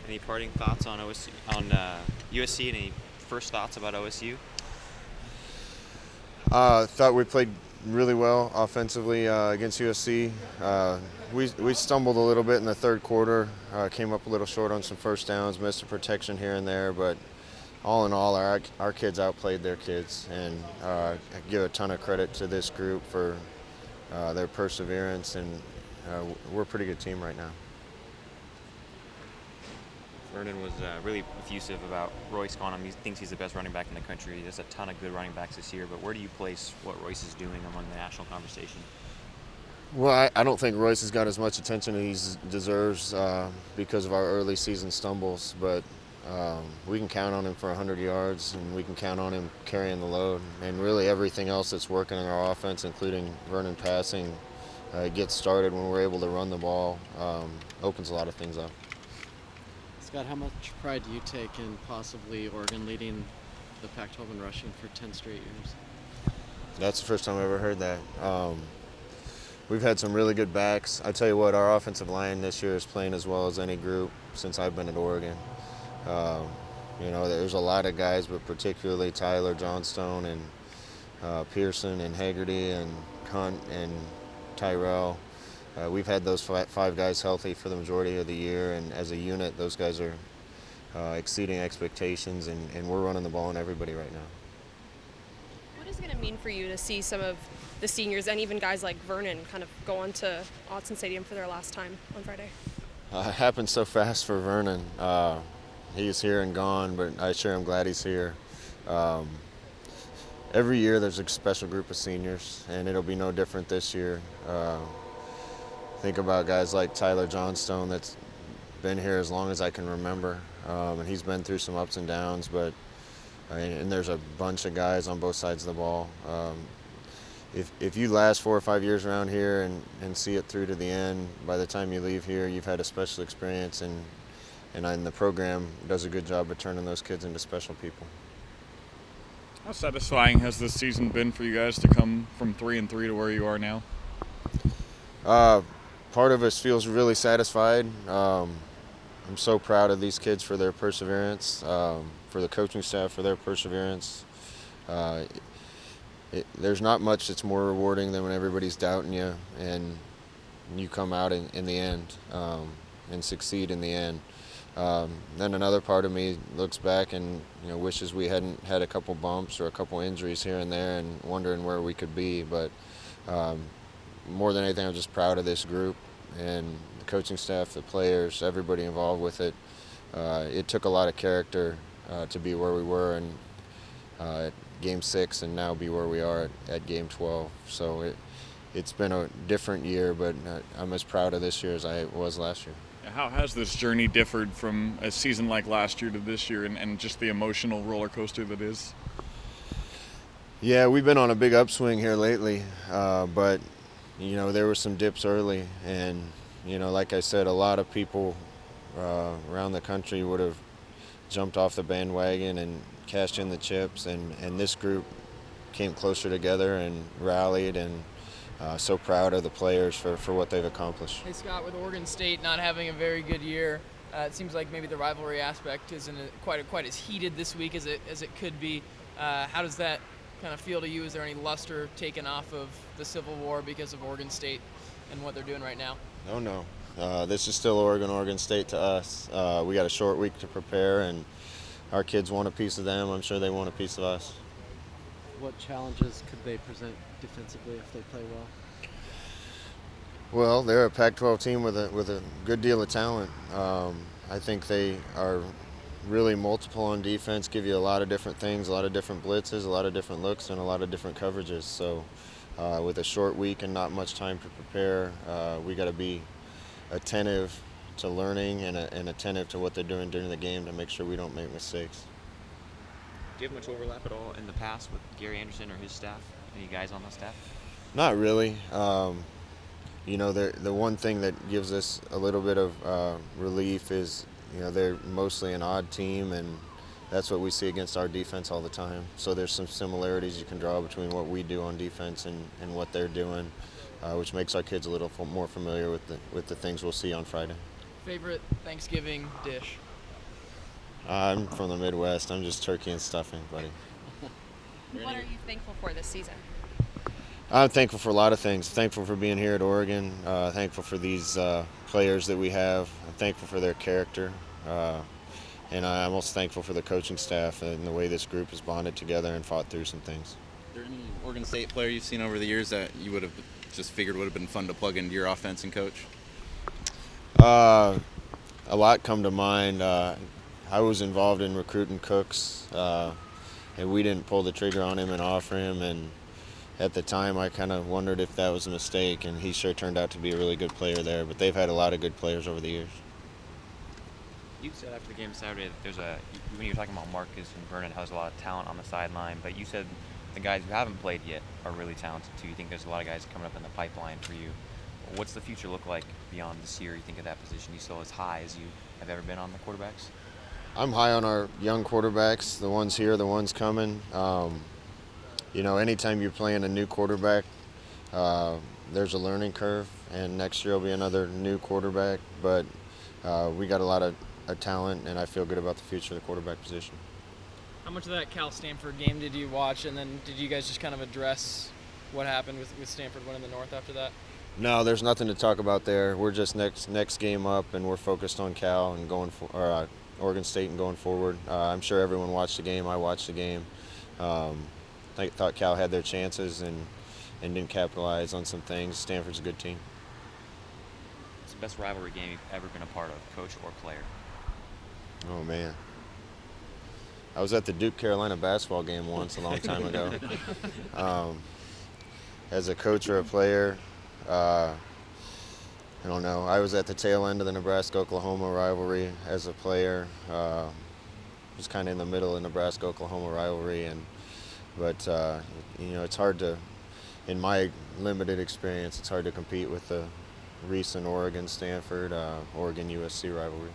Any parting thoughts on USC? Any first thoughts about OSU? Thought we played really well offensively against USC. We stumbled a little bit in the third quarter, came up a little short on some first downs, missed a protection here and there, but all in all, our kids outplayed their kids, and I give a ton of credit to this group for their perseverance, and we're a pretty good team right now. Vernon was really effusive about Royce Conham. He thinks he's the best running back in the country. There's a ton of good running backs this year, but where do you place what Royce is doing among the national conversation? Well, I don't think Royce has got as much attention as he deserves because of our early season stumbles, but we can count on him for 100 yards, and we can count on him carrying the load. And really everything else that's working in our offense, including Vernon passing, gets started when we're able to run the ball, opens a lot of things up. Scott, how much pride do you take in possibly Oregon leading the Pac-12 in rushing for 10 straight years? That's the first time I ever heard that. We've had some really good backs. I tell you what, our offensive line this year is playing as well as any group since I've been at Oregon. There's a lot of guys, but particularly Tyler Johnstone and Pearson and Haggerty and Hunt and Tyrell. We've had those five guys healthy for the majority of the year, and as a unit, those guys are exceeding expectations, and we're running the ball on everybody right now. What is it going to mean for you to see some of the seniors and even guys like Vernon kind of go on to Autzen Stadium for their last time on Friday? It happened so fast for Vernon. He's here and gone, but I sure am glad he's here. Every year there's a special group of seniors, and it'll be no different this year. Think about guys like Tyler Johnstone that's been here as long as I can remember, and he's been through some ups and downs, but and there's a bunch of guys on both sides of the ball. If you last 4 or 5 years around here and see it through to the end, by the time you leave here, you've had a special experience, and the program does a good job of turning those kids into special people. How satisfying has this season been for you guys to come from 3-3 to where you are now? Part of us feels really satisfied. I'm so proud of these kids for their perseverance, for the coaching staff for their perseverance. There's not much that's more rewarding than when everybody's doubting you and you come out in the end and succeed in the end. Then another part of me looks back and wishes we hadn't had a couple bumps or a couple injuries here and there, and wondering where we could be. But more than anything, I'm just proud of this group and the coaching staff, the players, everybody involved with it. It took a lot of character to be where we were at Game 6 and now be where we are at Game 12. So it's been a different year, but I'm as proud of this year as I was last year. How has this journey differed from a season like last year to this year, and just the emotional roller coaster that is? Yeah, we've been on a big upswing here lately, but there were some dips early, and like I said, a lot of people around the country would have jumped off the bandwagon and cashed in the chips, and this group came closer together and rallied, and so proud of the players for what they've accomplished. Hey Scott, with Oregon State not having a very good year, it seems like maybe the rivalry aspect isn't quite as heated this week as it could be. How does that kind of feel to you? Is there any luster taken off of the Civil War because of Oregon State and what they're doing right now? No. This is still Oregon State to us. We got a short week to prepare, and our kids want a piece of them. I'm sure they want a piece of us. What challenges could they present defensively if they play well? Well, they're a Pac-12 team with a good deal of talent. I think they are really multiple on defense, give you a lot of different things, a lot of different blitzes, a lot of different looks, and a lot of different coverages. So with a short week and not much time to prepare, we got to be attentive to learning and attentive to what they're doing during the game to make sure we don't make mistakes. Do you have much overlap at all in the past with Gary Anderson or his staff? Any guys on the staff? Not really. The one thing that gives us a little bit of relief is, they're mostly an odd team, and that's what we see against our defense all the time. So there's some similarities you can draw between what we do on defense and what they're doing, which makes our kids a little more familiar with the things we'll see on Friday. Favorite Thanksgiving dish? I'm from the Midwest. I'm just turkey and stuffing, buddy. What are you thankful for this season? I'm thankful for a lot of things. Thankful for being here at Oregon. Thankful for these players that we have. I'm thankful for their character. And I'm also thankful for the coaching staff and the way this group has bonded together and fought through some things. Is there any Oregon State player you've seen over the years that you would have just figured would have been fun to plug into your offense and coach? A lot come to mind. I was involved in recruiting Cooks, and we didn't pull the trigger on him and offer him. And at the time, I kind of wondered if that was a mistake, and he sure turned out to be a really good player there. But they've had a lot of good players over the years. You said after the game Saturday that when you were talking about Marcus and Vernon has a lot of talent on the sideline, but you said the guys who haven't played yet are really talented too. You think there's a lot of guys coming up in the pipeline for you. What's the future look like beyond this year? You think of that position? You still as high as you have ever been on the quarterbacks? I'm high on our young quarterbacks, the ones here, the ones coming. Anytime you're playing a new quarterback, there's a learning curve, and next year will be another new quarterback. But we got a lot of talent, and I feel good about the future of the quarterback position. How much of that Cal-Stanford game did you watch, and then did you guys just kind of address what happened with Stanford winning the North after that? No, there's nothing to talk about there. We're just next game up, and we're focused on Cal and Oregon State and going forward. I'm sure everyone watched the game. I watched the game. I thought Cal had their chances and didn't capitalize on some things. Stanford's a good team. It's the best rivalry game you've ever been a part of, coach or player? Oh, man. I was at the Duke-Carolina basketball game once a long time ago. As a coach or a player, I don't know. I was at the tail end of the Nebraska-Oklahoma rivalry as a player. Was kind of in the middle of the Nebraska-Oklahoma rivalry, but it's hard to, in my limited experience, it's hard to compete with the recent Oregon-Stanford, Oregon-USC rivalry.